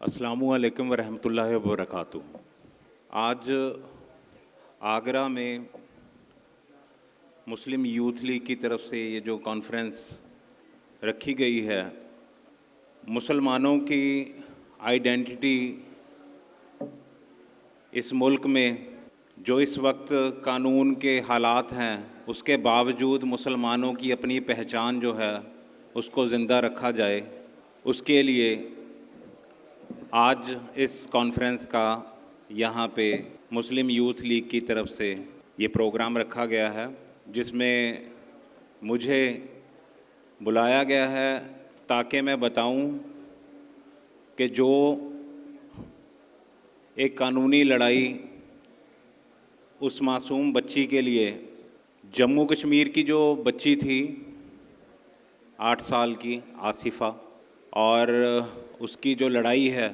अस्सलामुअलैकुम वरहमतुल्लाहि वबरकातुहू। आज आगरा में मुस्लिम यूथ लीग की तरफ से ये जो कॉन्फ्रेंस रखी गई है, मुसलमानों की आइडेंटिटी इस मुल्क में जो इस वक्त कानून के हालात हैं, उसके बावजूद मुसलमानों की अपनी पहचान जो है उसको ज़िंदा रखा जाए, उसके लिए आज इस कॉन्फ्रेंस का यहाँ पे मुस्लिम यूथ लीग की तरफ से ये प्रोग्राम रखा गया है, जिसमें मुझे बुलाया गया है ताकि मैं बताऊं कि जो एक कानूनी लड़ाई उस मासूम बच्ची के लिए, जम्मू कश्मीर की जो बच्ची थी 8 साल की आसिफ़ा, और उसकी जो लड़ाई है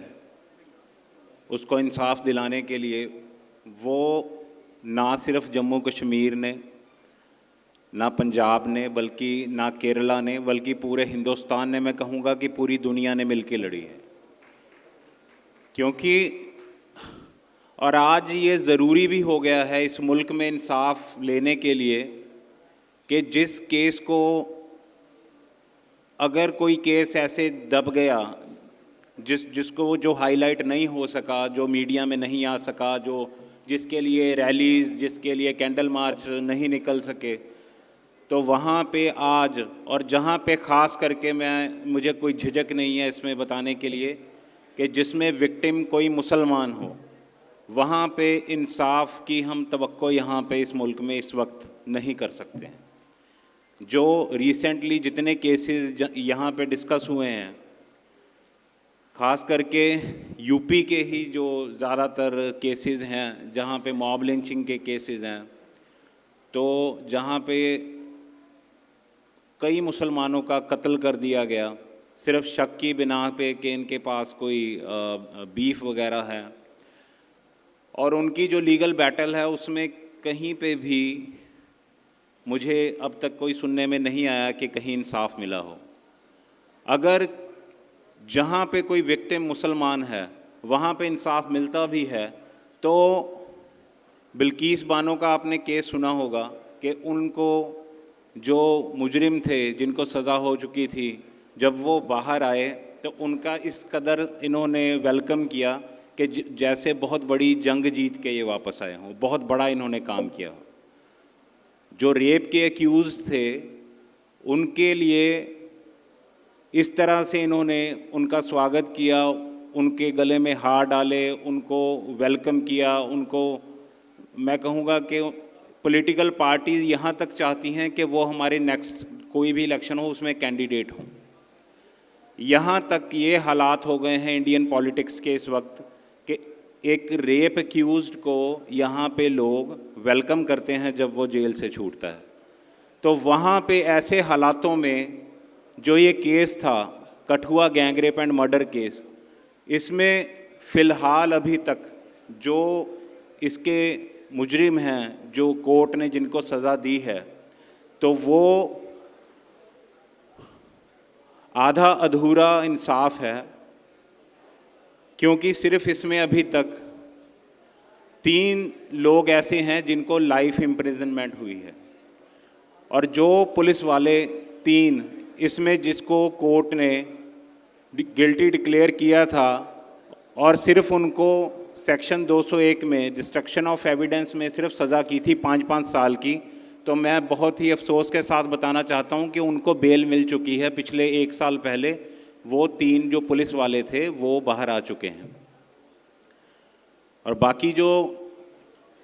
उसको इंसाफ दिलाने के लिए वो ना सिर्फ जम्मू कश्मीर ने, ना पंजाब ने, बल्कि ना केरला ने, बल्कि पूरे हिंदुस्तान ने, मैं कहूँगा कि पूरी दुनिया ने मिलकर लड़ी है। क्योंकि और आज ये ज़रूरी भी हो गया है इस मुल्क में इंसाफ लेने के लिए कि जिस केस को, अगर कोई केस ऐसे दब गया जिसको जो हाईलाइट नहीं हो सका, जो मीडिया में नहीं आ सका, जिसके लिए रैलीज़, जिसके लिए कैंडल मार्च नहीं निकल सके, तो वहाँ पे आज, और जहाँ पे ख़ास करके मुझे कोई झिझक नहीं है इसमें बताने के लिए कि जिसमें विक्टिम कोई मुसलमान हो, वहाँ पे इंसाफ की हम तवक्को यहाँ पे इस मुल्क में इस वक्त नहीं कर सकते हैं। जो रिसेंटली जितने केसेस यहाँ पे डिस्कस हुए हैं, ख़ास करके यूपी के ही जो ज़्यादातर केसेस हैं, जहाँ पे मॉब लिंचिंग के केसेस हैं, तो जहाँ पे कई मुसलमानों का कत्ल कर दिया गया सिर्फ शक की बिना पे कि इनके पास कोई बीफ वगैरह है, और उनकी जो लीगल बैटल है उसमें कहीं पे भी मुझे अब तक कोई सुनने में नहीं आया कि कहीं इंसाफ मिला हो। अगर जहाँ पे कोई विक्टिम मुसलमान है वहाँ पे इंसाफ मिलता भी है, तो बिल्किस बानो का आपने केस सुना होगा कि उनको जो मुजरिम थे, जिनको सज़ा हो चुकी थी, जब वो बाहर आए तो उनका इस कदर इन्होंने वेलकम किया कि जैसे बहुत बड़ी जंग जीत के ये वापस आए हों, बहुत बड़ा इन्होंने काम किया। जो रेप के एक्यूज़ थे उनके लिए इस तरह से इन्होंने उनका स्वागत किया, उनके गले में हार डाले, उनको वेलकम किया, उनको, मैं कहूँगा कि पॉलिटिकल पार्टीज़ यहाँ तक चाहती हैं कि वो हमारे नेक्स्ट कोई भी इलेक्शन हो उसमें कैंडिडेट हों। यहाँ तक ये हालात हो गए हैं इंडियन पॉलिटिक्स के इस वक्त कि एक रेप एक्यूज़्ड को यहाँ पे लोग वेलकम करते हैं जब वो जेल से छूटता है। तो वहाँ पे ऐसे हालातों में जो ये केस था, Kathua gang rape and murder case, इसमें फ़िलहाल अभी तक जो इसके मुजरिम हैं, जो कोर्ट ने जिनको सज़ा दी है, तो वो आधा अधूरा इंसाफ है, क्योंकि सिर्फ इसमें अभी तक 3 लोग ऐसे हैं जिनको लाइफ इम्प्रिजनमेंट हुई है, और जो पुलिस वाले 3 इसमें जिसको कोर्ट ने गिल्टी डिक्लेयर किया था, और सिर्फ उनको सेक्शन 201 में डिस्ट्रक्शन ऑफ एविडेंस में सिर्फ सज़ा की थी 5-5 साल की, तो मैं बहुत ही अफसोस के साथ बताना चाहता हूं कि उनको बेल मिल चुकी है। पिछले 1 साल पहले वो 3 जो पुलिस वाले थे वो बाहर आ चुके हैं, और बाकी जो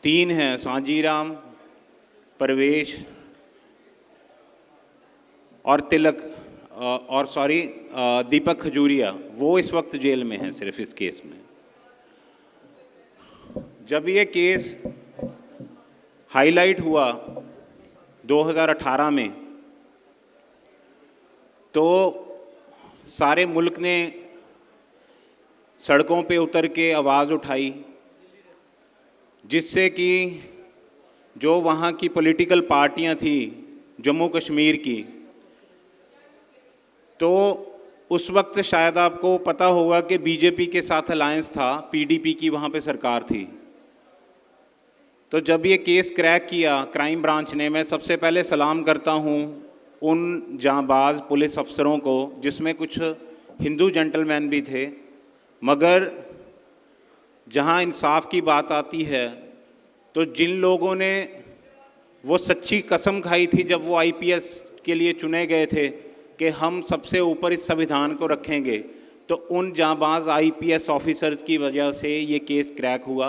3 हैं, सांजीराम, परवेश और दीपक खजूरिया, वो इस वक्त जेल में हैं सिर्फ इस केस में। जब ये केस हाईलाइट हुआ 2018 में, तो सारे मुल्क ने सड़कों पे उतर के आवाज़ उठाई, जिससे कि जो वहाँ की पॉलिटिकल पार्टियां थी जम्मू कश्मीर की, तो उस वक्त शायद आपको पता होगा कि बीजेपी के साथ अलायंस था, पीडीपी की वहाँ पे सरकार थी। तो जब ये केस क्रैक किया क्राइम ब्रांच ने, मैं सबसे पहले सलाम करता हूँ उन जांबाज पुलिस अफसरों को, जिसमें कुछ हिंदू जेंटलमैन भी थे, मगर जहाँ इंसाफ की बात आती है तो जिन लोगों ने वो सच्ची कसम खाई थी जब वो आईपीएस के लिए चुने गए थे कि हम सबसे ऊपर इस संविधान को रखेंगे, तो उन जांबाज आईपीएस ऑफिसर्स की वजह से ये केस क्रैक हुआ।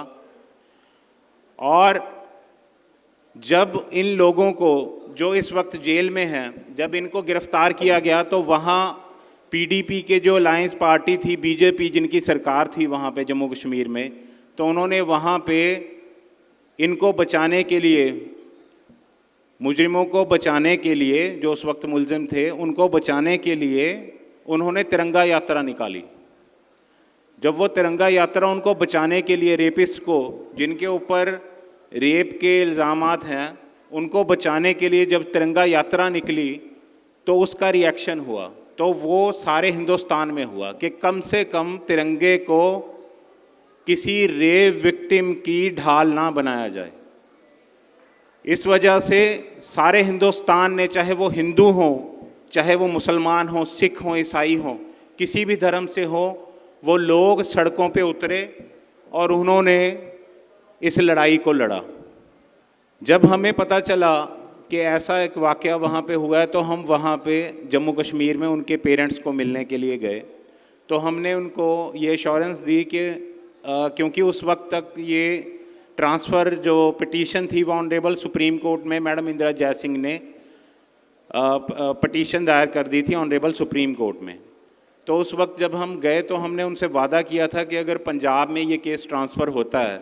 और जब इन लोगों को जो इस वक्त जेल में हैं, जब इनको गिरफ्तार किया गया तो वहाँ पीडीपी के जो अलायंस पार्टी थी, बीजेपी जिनकी सरकार थी वहाँ पे जम्मू कश्मीर में, तो उन्होंने वहाँ पे इनको बचाने के लिए, मुजरिमों को बचाने के लिए, जो उस वक्त मुलजिम थे उनको बचाने के लिए उन्होंने तिरंगा यात्रा निकाली। जब वो तिरंगा यात्रा उनको बचाने के लिए, रेपिस्ट को जिनके ऊपर रेप के इल्ज़ामात हैं, उनको बचाने के लिए जब तिरंगा यात्रा निकली तो उसका रिएक्शन हुआ, तो वो सारे हिंदुस्तान में हुआ कि कम से कम तिरंगे को किसी रेप विक्टिम की ढाल ना बनाया जाए। इस वजह से सारे हिंदुस्तान ने, चाहे वो हिंदू हों, चाहे वो मुसलमान हों, सिख हों, ईसाई हों, किसी भी धर्म से हो, वो लोग सड़कों पे उतरे और उन्होंने इस लड़ाई को लड़ा। जब हमें पता चला कि ऐसा एक वाक़या वहाँ पे हुआ है तो हम वहाँ पे जम्मू कश्मीर में उनके पेरेंट्स को मिलने के लिए गए। तो हमने उनको ये एश्योरेंस दी कि क्योंकि उस वक्त तक ये ट्रांसफ़र जो पिटीशन थी वो ऑनरेबल सुप्रीम कोर्ट में मैडम इंदिरा जयसिंह ने पिटीशन दायर कर दी थी ऑनरेबल सुप्रीम कोर्ट में। तो उस वक्त जब हम गए तो हमने उनसे वादा किया था कि अगर पंजाब में ये केस ट्रांसफ़र होता है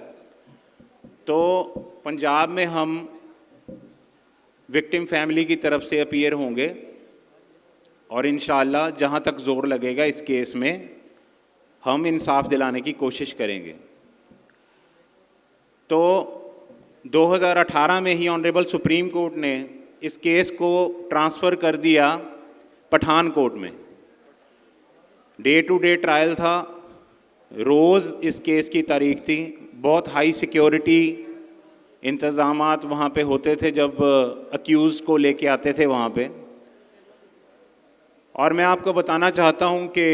तो पंजाब में हम विक्टिम फैमिली की तरफ से अपीयर होंगे और इंशाअल्लाह जहाँ तक ज़ोर लगेगा इस केस में हम इंसाफ दिलाने की कोशिश करेंगे। तो 2018 में ही ऑनरेबल सुप्रीम कोर्ट ने इस केस को ट्रांसफ़र कर दिया पठानकोट में। डे टू डे ट्रायल था, रोज़ इस केस की तारीख थी, बहुत हाई सिक्योरिटी इंतज़ामात वहाँ पे होते थे जब अक्यूज़ को लेके आते थे वहाँ पे। और मैं आपको बताना चाहता हूँ कि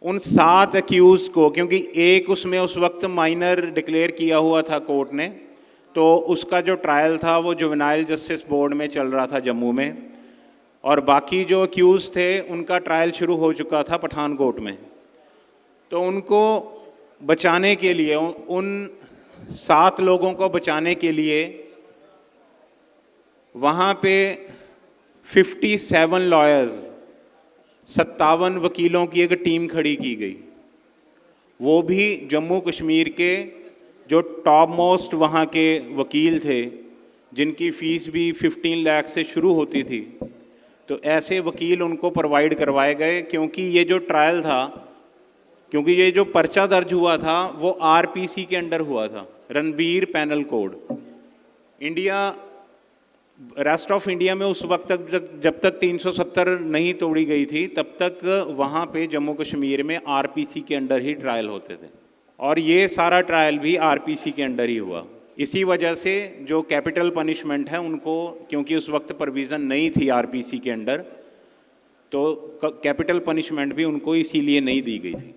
उन 7 अक्यूज़ को, क्योंकि एक उसमें उस वक्त माइनर डिक्लेयर किया हुआ था कोर्ट ने, तो उसका जो ट्रायल था वो जुवेनाइल जस्टिस बोर्ड में चल रहा था जम्मू में, और बाकी जो अक्यूज़ थे उनका ट्रायल शुरू हो चुका था पठानकोट में। तो उनको बचाने के लिए, उन 7 लोगों को बचाने के लिए वहाँ पे 57 लॉयर्स, 57 वकीलों की एक टीम खड़ी की गई, वो भी जम्मू कश्मीर के जो टॉप मोस्ट वहाँ के वकील थे जिनकी फ़ीस भी 15 लाख से शुरू होती थी। तो ऐसे वकील उनको प्रोवाइड करवाए गए, क्योंकि ये जो ट्रायल था, क्योंकि ये जो पर्चा दर्ज हुआ था वो आरपीसी के अंडर हुआ था, Ranbir panel code. India, rest of India में उस वक्त तक जब तक 370 नहीं तोड़ी गई थी तब तक वहाँ पे जम्मू कश्मीर में आरपीसी के अंडर ही ट्रायल होते थे, और ये सारा ट्रायल भी आरपीसी के अंडर ही हुआ। इसी वजह से जो कैपिटल पनिशमेंट है उनको, क्योंकि उस वक्त प्रोविज़न नहीं थी आरपीसी के अंडर, तो कैपिटल पनिशमेंट भी उनको इसीलिए नहीं दी गई थी।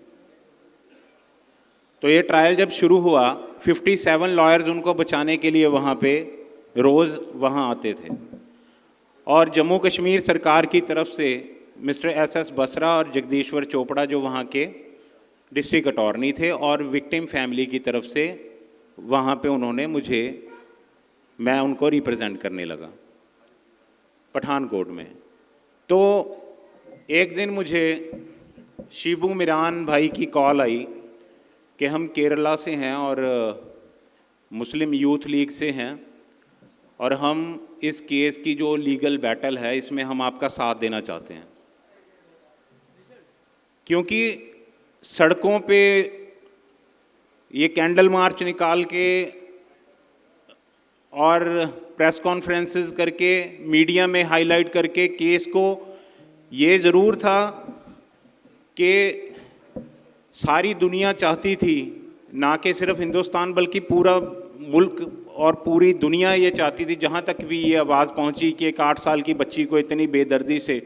तो ये ट्रायल जब शुरू हुआ, 57 लॉयर्स उनको बचाने के लिए वहाँ पे रोज़ वहाँ आते थे, और जम्मू कश्मीर सरकार की तरफ से मिस्टर एस बसरा और जगदीश्वर चोपड़ा जो वहाँ के डिस्ट्रिक्ट अटॉर्नी थे, और विक्टिम फैमिली की तरफ से वहाँ पे उन्होंने मैं उनको रिप्रेजेंट करने लगा पठानकोट में। तो एक दिन मुझे शिबू मिरान भाई की कॉल आई कि हम केरला से हैं और मुस्लिम यूथ लीग से हैं, और हम इस केस की जो लीगल बैटल है इसमें हम आपका साथ देना चाहते हैं, क्योंकि सड़कों पे ये कैंडल मार्च निकाल के और प्रेस कॉन्फ्रेंसेस करके मीडिया में हाईलाइट करके केस को ये ज़रूर था कि सारी दुनिया चाहती थी, ना कि सिर्फ हिंदुस्तान बल्कि पूरा मुल्क और पूरी दुनिया ये चाहती थी, जहाँ तक भी ये आवाज़ पहुँची कि एक 8 साल की बच्ची को इतनी बेदर्दी से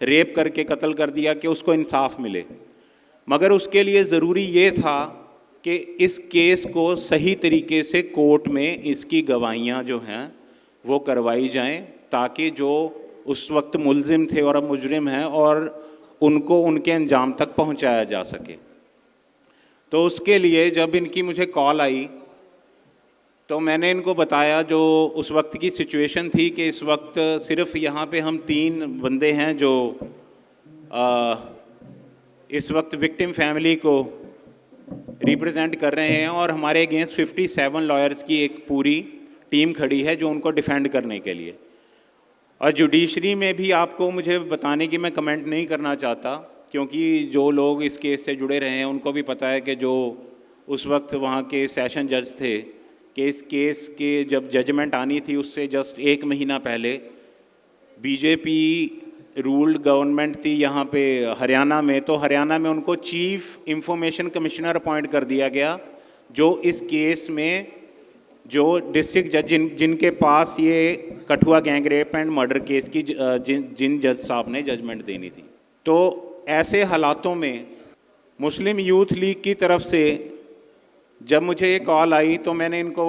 रेप करके कत्ल कर दिया कि उसको इंसाफ मिले। मगर उसके लिए ज़रूरी ये था कि इस केस को सही तरीके से कोर्ट में इसकी गवाहियाँ जो हैं वो करवाई जाएं, ताकि जो उस वक्त मुलजिम थे और अब मुजरिम हैं और उनको उनके अंजाम तक पहुंचाया जा सके। तो उसके लिए जब इनकी मुझे कॉल आई तो मैंने इनको बताया जो उस वक्त की सिचुएशन थी कि इस वक्त सिर्फ यहाँ पे हम 3 बंदे हैं जो इस वक्त विक्टिम फैमिली को रिप्रेजेंट कर रहे हैं, और हमारे अगेंस्ट 57 लॉयर्स की एक पूरी टीम खड़ी है जो उनको डिफेंड करने के लिए। और जुडिशरी में भी आपको मुझे बताने की मैं कमेंट नहीं करना चाहता, क्योंकि जो लोग इस केस से जुड़े रहे हैं उनको भी पता है कि जो उस वक्त वहाँ के सेशन जज थे कि इस केस के जब जजमेंट आनी थी उससे जस्ट 1 महीना पहले बीजेपी रूल्ड गवर्नमेंट थी यहाँ पे हरियाणा में, तो हरियाणा में उनको चीफ इंफॉर्मेशन कमिश्नर अपॉइंट कर दिया गया, जो इस केस में जो डिस्ट्रिक्ट जज जिनके पास ये Kathua gang rape and murder case की जिन जज साहब ने जजमेंट देनी थी। तो ऐसे हालातों में मुस्लिम यूथ लीग की तरफ से जब मुझे ये कॉल आई तो मैंने इनको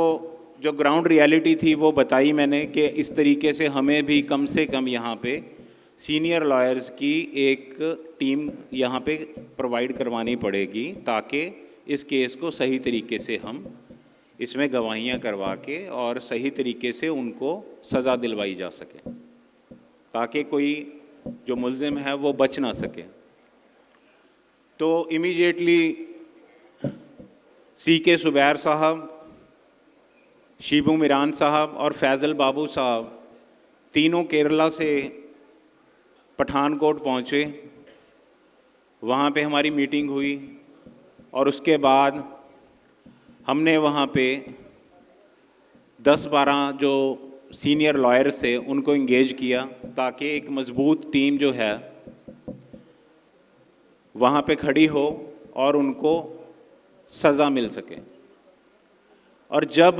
जो ग्राउंड रियलिटी थी वो बताई मैंने कि इस तरीके से हमें भी कम से कम यहाँ पे सीनियर लॉयर्स की एक टीम यहाँ पे प्रोवाइड करवानी पड़ेगी, ताकि इस केस को सही तरीके से हम इसमें गवाहियाँ करवा के और सही तरीके से उनको सज़ा दिलवाई जा सके, ताकि कोई जो मुलजिम है वो बच ना सके। तो इमीडिएटली CK सुबैर साहब, शिबू मीरान साहब और फैज़ल बाबू साहब तीनों केरला से पठानकोट पहुँचे। वहाँ पे हमारी मीटिंग हुई और उसके बाद हमने वहाँ पे 10-12 जो सीनियर लॉयर्स थे उनको इंगेज किया, ताकि एक मज़बूत टीम जो है वहाँ पे खड़ी हो और उनको सज़ा मिल सके। और जब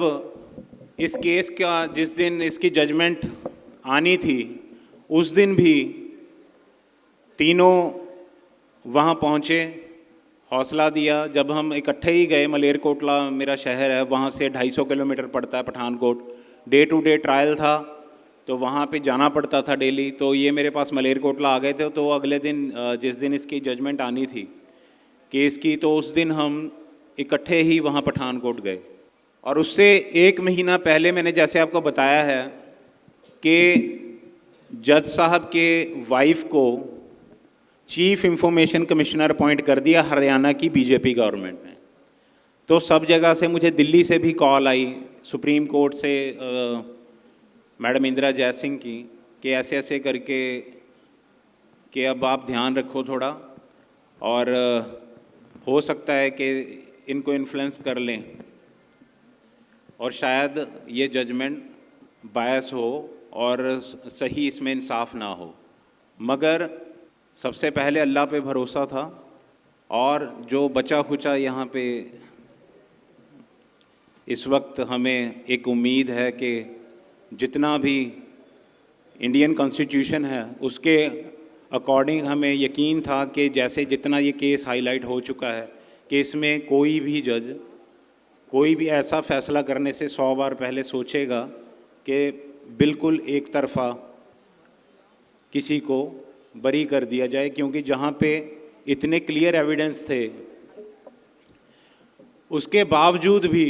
इस केस का जिस दिन इसकी जजमेंट आनी थी उस दिन भी तीनों वहाँ पहुँचे, हौसला दिया। जब हम इकट्ठे ही गए, मलेरकोटला मेरा शहर है, वहाँ से 250 किलोमीटर पड़ता है Pathankot. Day to day trial था तो वहाँ पे जाना पड़ता था डेली। तो ये मेरे पास मलेरकोटला आ गए थे, तो अगले दिन जिस दिन इसकी जजमेंट आनी थी केस की, तो उस दिन हम इकट्ठे ही वहाँ पठानकोट गए। और उससे 1 महीना पहले मैंने जैसे आपको बताया है कि जज साहब के वाइफ को चीफ इंफॉर्मेशन कमिश्नर अपॉइंट कर दिया हरियाणा की बीजेपी गवर्नमेंट ने। तो सब जगह से, मुझे दिल्ली से भी कॉल आई, सुप्रीम कोर्ट से मैडम इंदिरा जयसिंह की, कि ऐसे ऐसे करके कि अब आप ध्यान रखो थोड़ा, और हो सकता है कि इनको इन्फ्लुएंस कर लें और शायद ये जजमेंट बायस हो और सही इसमें इंसाफ ना हो। मगर सबसे पहले अल्लाह पे भरोसा था, और जो बचा खुचा यहाँ पे इस वक्त हमें एक उम्मीद है कि जितना भी इंडियन कॉन्स्टिट्यूशन है उसके अकॉर्डिंग हमें यकीन था कि जैसे जितना ये केस हाईलाइट हो चुका है कि इसमें कोई भी जज कोई भी ऐसा फ़ैसला करने से 100 बार पहले सोचेगा कि बिल्कुल एक तरफ़ा किसी को बरी कर दिया जाए, क्योंकि जहाँ पे इतने क्लियर एविडेंस थे उसके बावजूद भी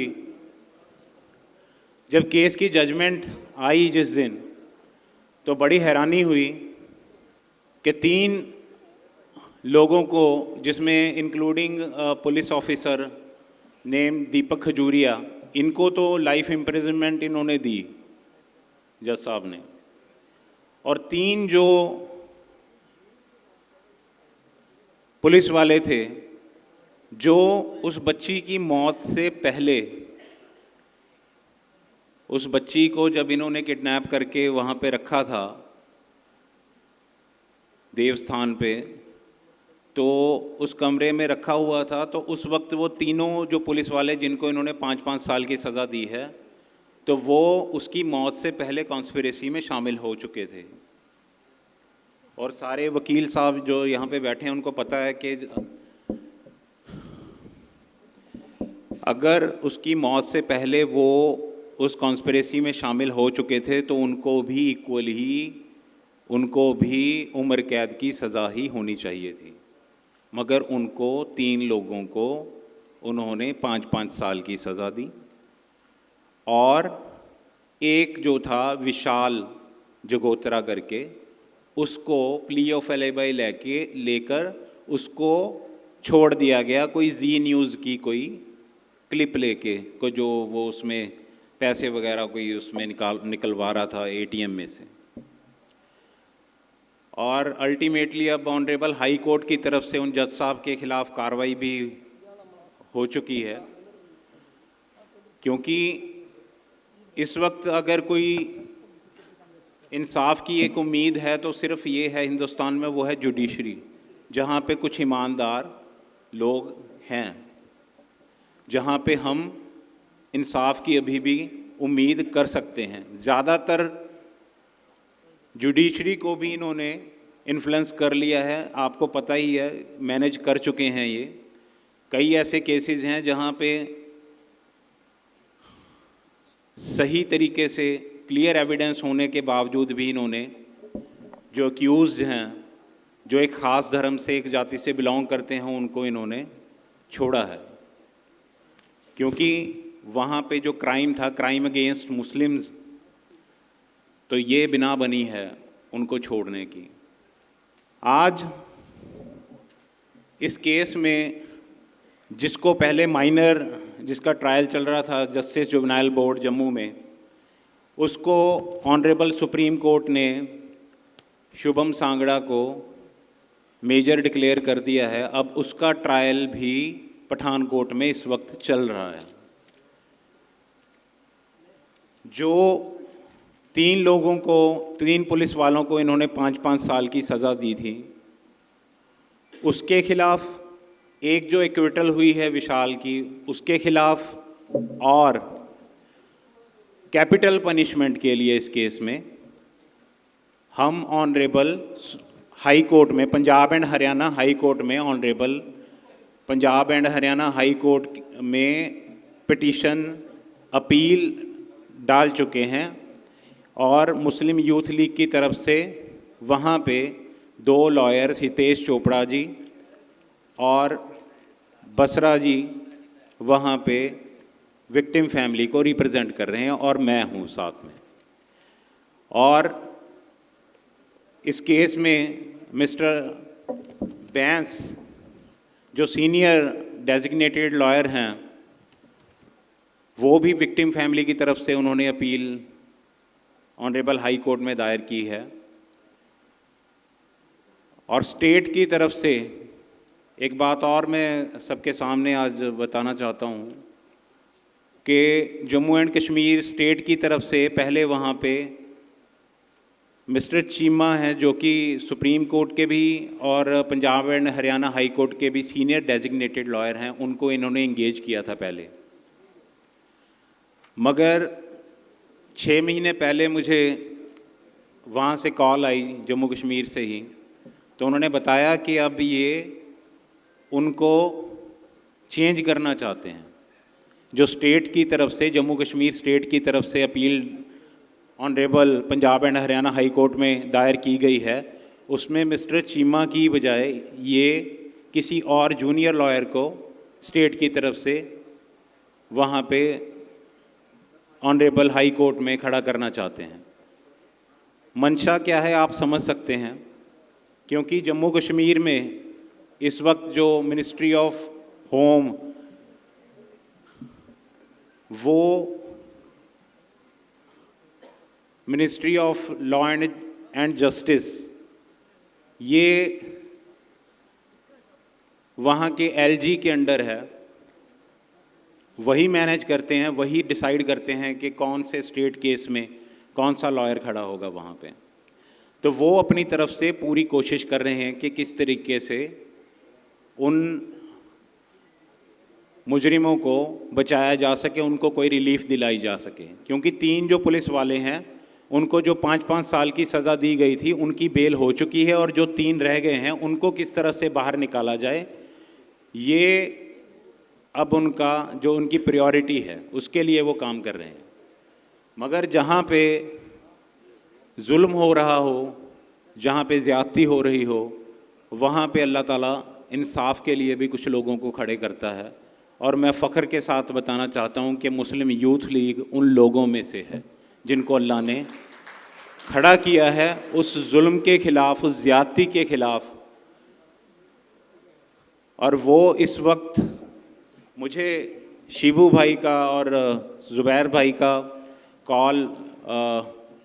जब केस की जजमेंट आई जिस दिन, तो बड़ी हैरानी हुई कि 3 लोगों को, जिसमें इंक्लूडिंग पुलिस ऑफिसर नेम दीपक खजूरिया, इनको तो लाइफ इम्प्रिजनमेंट इन्होंने दी जज साहब ने, और 3 जो पुलिस वाले थे जो उस बच्ची की मौत से पहले, उस बच्ची को जब इन्होंने किडनैप करके वहाँ पे रखा था, देवस्थान पे, तो उस कमरे में रखा हुआ था। तो उस वक्त वो तीनों जो पुलिस वाले जिनको इन्होंने 5-5 साल की सज़ा दी है, तो वो उसकी मौत से पहले कॉन्स्पिरेसी में शामिल हो चुके थे। और सारे वकील साहब जो यहाँ पे बैठे हैं उनको पता है कि अगर उसकी मौत से पहले वो उस कॉन्स्पिरेसी में शामिल हो चुके थे तो उनको भी उम्र कैद की सज़ा ही होनी चाहिए थी। मगर उनको 3 लोगों को उन्होंने 5-5 साल की सज़ा दी। और एक जो था विशाल जगोत्रा करके, उसको प्ली ऑफ एलिबाई लेकर उसको छोड़ दिया गया, कोई जी न्यूज़ की कोई क्लिप लेके को, जो वो उसमें पैसे वगैरह कोई उसमें निकलवा रहा था एटीएम में से। और अल्टीमेटली अब ऑनरेबल हाई कोर्ट की तरफ से उन जज साहब के खिलाफ कार्रवाई भी हो चुकी है, क्योंकि इस वक्त अगर कोई इंसाफ की एक उम्मीद है तो सिर्फ ये है हिंदुस्तान में, वो है जुडिशरी, जहाँ पे कुछ ईमानदार लोग हैं, जहाँ पे हम इंसाफ की अभी भी उम्मीद कर सकते हैं। ज़्यादातर जुडिशरी को भी इन्होंने इन्फ्लुएंस कर लिया है, आपको पता ही है, मैनेज कर चुके हैं ये। कई ऐसे केसेस हैं जहाँ पे सही तरीके से क्लियर एविडेंस होने के बावजूद भी इन्होंने जो अक्यूज़ हैं, जो एक ख़ास धर्म से, एक जाति से बिलोंग करते हैं, उनको इन्होंने छोड़ा है। क्योंकि वहाँ पे जो क्राइम था, क्राइम अगेंस्ट मुस्लिम्स, तो ये बिना बनी है उनको छोड़ने की। आज इस केस में जिसको पहले माइनर, जिसका ट्रायल चल रहा था जस्टिस जुवेनाइल बोर्ड जम्मू में, उसको ऑनरेबल सुप्रीम कोर्ट ने शुभम सांगड़ा को मेजर डिक्लेयर कर दिया है। अब उसका ट्रायल भी पठानकोट में इस वक्त चल रहा है। जो 3 लोगों को, 3 पुलिस वालों को इन्होंने 5-5 साल की सज़ा दी थी, उसके खिलाफ एक जो एक्विटल हुई है विशाल की, उसके खिलाफ, और कैपिटल पनिशमेंट के लिए इस केस में हम ऑनरेबल हाई कोर्ट में, Punjab and Haryana high court में, honourable Punjab and Haryana high court में पिटीशन अपील डाल चुके हैं। और मुस्लिम यूथ लीग की तरफ से वहाँ पे 2 लॉयर्स, हितेश चोपड़ा जी और बसरा जी, वहाँ पे विक्टिम फैमिली को रिप्रेजेंट कर रहे हैं, और मैं हूँ साथ में। और इस केस में मिस्टर बैंस जो सीनियर डेजिग्नेटेड लॉयर हैं, वो भी विक्टिम फैमिली की तरफ से उन्होंने अपील ऑनरेबल हाई कोर्ट में दायर की है। और स्टेट की तरफ से एक बात और मैं सबके सामने आज बताना चाहता हूँ कि जम्मू एंड कश्मीर स्टेट की तरफ से पहले वहाँ पे मिस्टर चीमा हैं, जो कि सुप्रीम कोर्ट के भी और Punjab and Haryana high court के भी सीनियर डेजिग्नेटेड लॉयर हैं, उनको इन्होंने इंगेज किया था पहले। मगर 6 महीने पहले मुझे वहाँ से कॉल आई जम्मू कश्मीर से ही, तो उन्होंने बताया कि अब ये उनको चेंज करना चाहते हैं। जो स्टेट की तरफ से, जम्मू कश्मीर स्टेट की तरफ से appeal honourable Punjab and Haryana high court में दायर की गई है, उसमें मिस्टर चीमा की बजाय ये किसी और जूनियर लॉयर को स्टेट की तरफ से वहाँ पे ऑनरेबल हाई कोर्ट में खड़ा करना चाहते हैं। मंशा क्या है आप समझ सकते हैं, क्योंकि जम्मू कश्मीर में इस वक्त जो मिनिस्ट्री ऑफ होम, वो ministry of law and justice, ये वहाँ के एलजी के अंडर है। वही मैनेज करते हैं, वही डिसाइड करते हैं कि कौन से स्टेट केस में कौन सा लॉयर खड़ा होगा वहाँ पे। तो वो अपनी तरफ से पूरी कोशिश कर रहे हैं कि किस तरीके से उन मुजरिमों को बचाया जा सके, उनको कोई रिलीफ दिलाई जा सके। क्योंकि 3 जो पुलिस वाले हैं उनको जो 5-5 साल की सज़ा दी गई थी उनकी बेल हो चुकी है, और जो 3 रह गए हैं उनको किस तरह से बाहर निकाला जाए, ये अब उनका जो उनकी प्रायोरिटी है उसके लिए वो काम कर रहे हैं। मगर जहाँ पे जुल्म हो रहा हो, जहाँ पे ज़्यादती हो रही हो, वहाँ पे अल्लाह ताला इंसाफ के लिए भी कुछ लोगों को खड़े करता है। और मैं फ़ख्र के साथ बताना चाहता हूँ कि मुस्लिम यूथ लीग उन लोगों में से है जिनको अल्लाह ने खड़ा किया है उस जुल्म के ख़िलाफ़, उस ज़्यादती के ख़िलाफ़। और वो इस वक्त मुझे शिबू भाई का और ज़ुबैर भाई का कॉल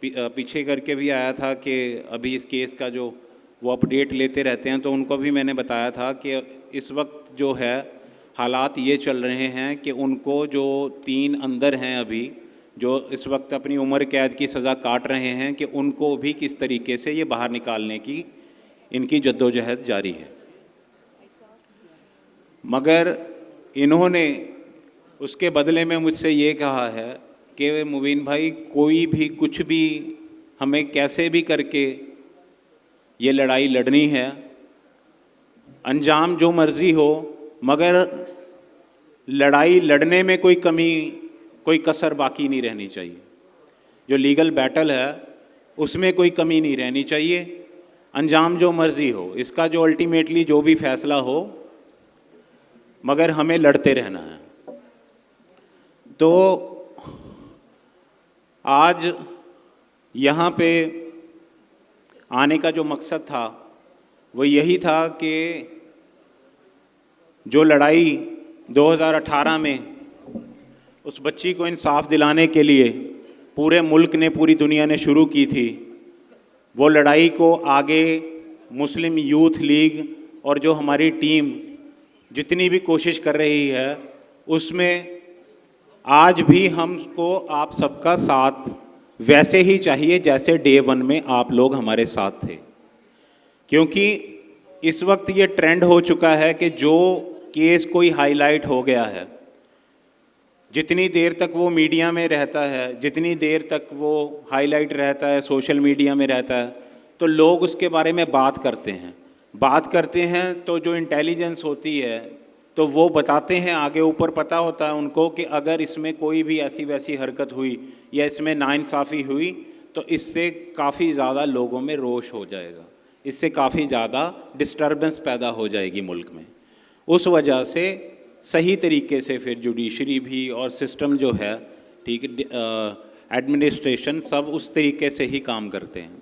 पीछे करके भी आया था कि अभी इस केस का जो वो अपडेट लेते रहते हैं, तो उनको भी मैंने बताया था कि इस वक्त जो है हालात ये चल रहे हैं कि उनको जो 3 अंदर हैं अभी, जो इस वक्त अपनी उम्र कैद की सज़ा काट रहे हैं, कि उनको भी किस तरीके से ये बाहर निकालने की इनकी जद्दोजहद जारी है। मगर इन्होंने उसके बदले में मुझसे ये कहा है कि मुबीन भाई, कोई भी कुछ भी हमें कैसे भी करके ये लड़ाई लड़नी है, अंजाम जो मर्ज़ी हो, मगर लड़ाई लड़ने में कोई कमी, कोई कसर बाकी नहीं रहनी चाहिए। जो लीगल बैटल है उसमें कोई कमी नहीं रहनी चाहिए, अंजाम जो मर्ज़ी हो, इसका जो अल्टीमेटली जो भी फैसला हो, मगर हमें लड़ते रहना है। तो आज यहाँ पे आने का जो मकसद था वो यही था कि जो लड़ाई 2018 में उस बच्ची को इंसाफ दिलाने के लिए पूरे मुल्क ने, पूरी दुनिया ने शुरू की थी, वो लड़ाई को आगे मुस्लिम यूथ लीग और जो हमारी टीम जितनी भी कोशिश कर रही है, उसमें आज भी हमको आप सबका साथ वैसे ही चाहिए जैसे डे 1 में आप लोग हमारे साथ थे। क्योंकि इस वक्त ये ट्रेंड हो चुका है कि जो केस कोई हाईलाइट हो गया है, जितनी देर तक वो मीडिया में रहता है, जितनी देर तक वो हाईलाइट रहता है, सोशल मीडिया में रहता है, तो लोग उसके बारे में बात करते हैं। तो जो इंटेलिजेंस होती है तो वो बताते हैं आगे, ऊपर पता होता है उनको कि अगर इसमें कोई भी ऐसी वैसी हरकत हुई या इसमें नाइंसाफ़ी हुई तो इससे काफ़ी ज़्यादा लोगों में रोष हो जाएगा, इससे काफ़ी ज़्यादा डिस्टर्बेंस पैदा हो जाएगी मुल्क में। उस वजह से सही तरीके से फिर जुडिशरी भी और सिस्टम जो है, ठीक है, एडमिनिस्ट्रेशन, सब उस तरीके से ही काम करते हैं।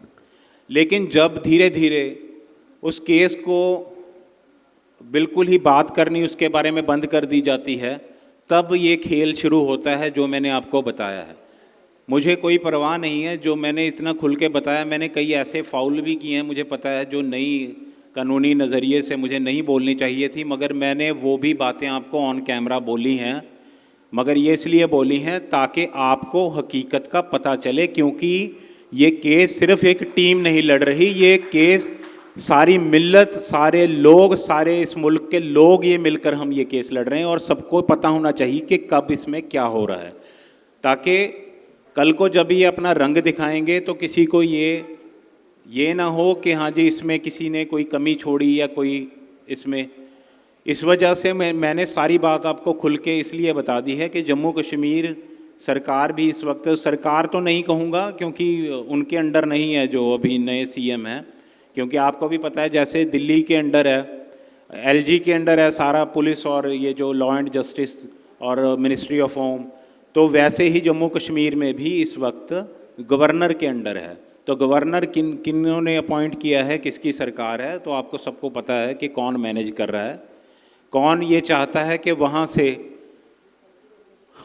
लेकिन जब धीरे धीरे उस केस को बिल्कुल ही बात करनी उसके बारे में बंद कर दी जाती है, तब ये खेल शुरू होता है जो मैंने आपको बताया है। मुझे कोई परवाह नहीं है, जो मैंने इतना खुल के बताया, मैंने कई ऐसे फाउल भी किए हैं, मुझे पता है, जो नई कानूनी नज़रिए से मुझे नहीं बोलनी चाहिए थी, मगर मैंने वो भी बातें आपको ऑन कैमरा बोली हैं। मगर ये इसलिए बोली हैं ताकि आपको हकीकत का पता चले, क्योंकि ये केस सिर्फ़ एक टीम नहीं लड़ रही, ये केस सारी मिल्लत, सारे लोग, सारे इस मुल्क के लोग ये मिलकर हम ये केस लड़ रहे हैं। और सबको पता होना चाहिए कि कब इसमें क्या हो रहा है, ताकि कल को जब ये अपना रंग दिखाएंगे तो किसी को ये ना हो कि हाँ जी इसमें किसी ने कोई कमी छोड़ी या कोई इसमें। इस वजह से मैंने सारी बात आपको खुल के इसलिए बता दी है कि जम्मू कश्मीर सरकार भी इस वक्त, सरकार तो नहीं कहूँगा क्योंकि उनके अंडर नहीं है जो अभी नए सीएम हैं, क्योंकि आपको भी पता है जैसे दिल्ली के अंडर है, एलजी के अंडर है सारा पुलिस और ये जो लॉ एंड जस्टिस और मिनिस्ट्री ऑफ होम, तो वैसे ही जम्मू कश्मीर में भी इस वक्त गवर्नर के अंडर है। तो गवर्नर किन्हों ने अपॉइंट किया है, किसकी सरकार है, तो आपको सबको पता है कि कौन मैनेज कर रहा है, कौन ये चाहता है कि वहाँ से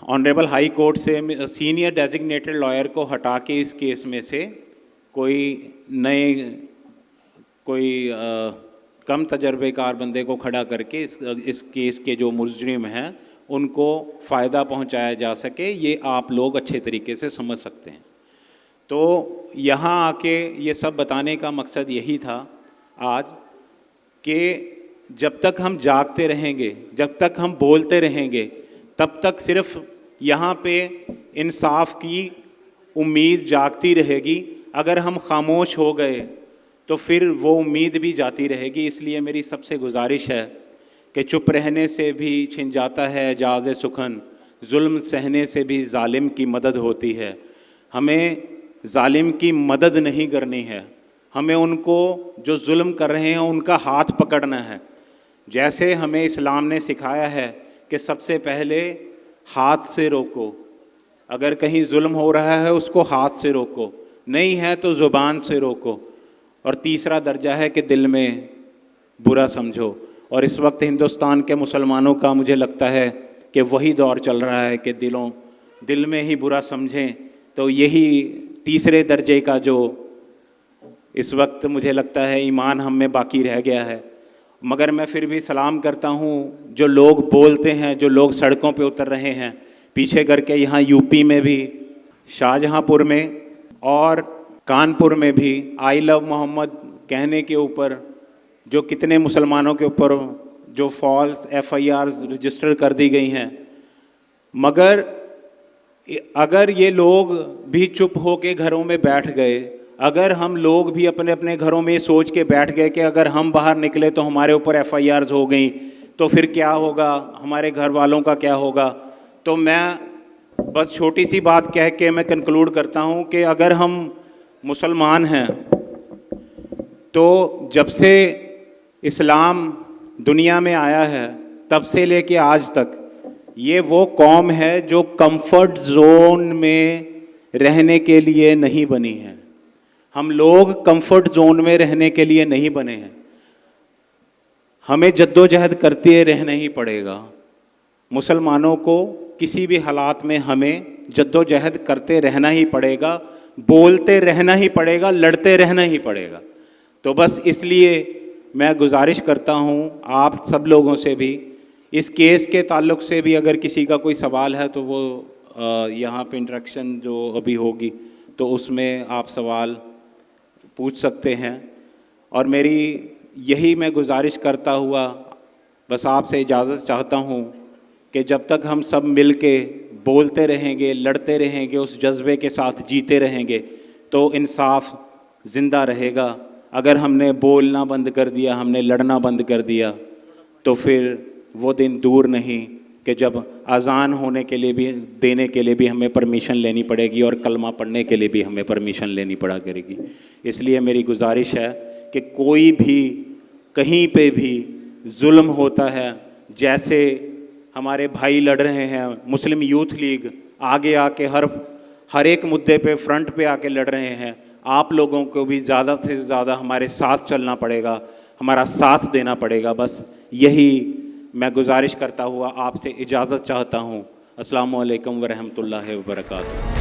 ऑनरेबल हाई कोर्ट से सीनियर डेजिग्नेटेड लॉयर को हटा के इस केस में से कोई नए, कोई कम तजर्बेकार बंदे को खड़ा करके इस केस के जो मुजरिम हैं उनको फ़ायदा पहुंचाया जा सके। ये आप लोग अच्छे तरीके से समझ सकते हैं। तो यहाँ आके ये सब बताने का मकसद यही था आज कि जब तक हम जागते रहेंगे, जब तक हम बोलते रहेंगे, तब तक सिर्फ यहाँ पे इंसाफ की उम्मीद जागती रहेगी। अगर हम खामोश हो गए तो फिर वो उम्मीद भी जाती रहेगी। इसलिए मेरी सबसे गुजारिश है कि चुप रहने से भी छिन जाता है एजाज़ सुखन, जुल्म सहने से भी जालिम की मदद होती है। हमें जालिम की मदद नहीं करनी है, हमें उनको जो जुल्म कर रहे हैं उनका हाथ पकड़ना है। जैसे हमें इस्लाम ने सिखाया है कि सबसे पहले हाथ से रोको, अगर कहीं जुल्म हो रहा है उसको हाथ से रोको, नहीं है तो ज़ुबान से रोको, और तीसरा दर्जा है कि दिल में बुरा समझो। और इस वक्त हिंदुस्तान के मुसलमानों का मुझे लगता है कि वही दौर चल रहा है कि दिल में ही बुरा समझें। तो यही तीसरे दर्जे का जो इस वक्त मुझे लगता है ईमान हम में बाकी रह गया है। मगर मैं फिर भी सलाम करता हूँ जो लोग बोलते हैं, जो लोग सड़कों पे उतर रहे हैं, पीछे करके यहाँ यूपी में भी, शाहजहाँपुर में और कानपुर में भी आई लव मोहम्मद कहने के ऊपर जो कितने मुसलमानों के ऊपर जो फॉल्स FIR रजिस्टर कर दी गई हैं। मगर अगर ये लोग भी चुप हो के घरों में बैठ गए, अगर हम लोग भी अपने अपने घरों में सोच के बैठ गए कि अगर हम बाहर निकले तो हमारे ऊपर FIRs हो गई, तो फिर क्या होगा, हमारे घर वालों का क्या होगा। तो मैं बस छोटी सी बात कह के मैं कंक्लूड करता हूँ कि अगर हम मुसलमान हैं तो जब से इस्लाम दुनिया में आया है तब से लेके आज तक ये वो कौम है जो कंफर्ट जोन में रहने के लिए नहीं बनी है। हम लोग कंफर्ट जोन में रहने के लिए नहीं बने हैं, हमें जद्दोजहद करते रहना ही पड़ेगा। मुसलमानों को किसी भी हालात में हमें जद्दोजहद करते रहना ही पड़ेगा, बोलते रहना ही पड़ेगा, लड़ते रहना ही पड़ेगा। तो बस इसलिए मैं गुजारिश करता हूँ आप सब लोगों से भी, इस केस के ताल्लुक़ से भी अगर किसी का कोई सवाल है तो वो यहाँ पे इंटरेक्शन जो अभी होगी तो उसमें आप सवाल पूछ सकते हैं। और मेरी यही मैं गुजारिश करता हुआ बस आपसे इजाज़त चाहता हूँ कि जब तक हम सब मिल के बोलते रहेंगे, लड़ते रहेंगे, उस जज्बे के साथ जीते रहेंगे तो इंसाफ ज़िंदा रहेगा। अगर हमने बोलना बंद कर दिया, हमने लड़ना बंद कर दिया, तो फिर वो दिन दूर नहीं कि जब अज़ान होने के लिए भी देने के लिए भी हमें परमिशन लेनी पड़ेगी और कलमा पढ़ने के लिए भी हमें परमिशन लेनी पड़ा करेगी। इसलिए मेरी गुजारिश है कि कोई भी कहीं पे भी जुल्म होता है, जैसे हमारे भाई लड़ रहे हैं, मुस्लिम यूथ लीग आगे आके हर एक मुद्दे पे फ्रंट पे आके लड़ रहे हैं, आप लोगों को भी ज़्यादा से ज़्यादा हमारे साथ चलना पड़ेगा, हमारा साथ देना पड़ेगा। बस यही मैं गुजारिश करता हुआ आपसे इजाज़त चाहता हूँ। अस्सलामु अलैकुम व रहमतुल्लाहि व बरकातुहू।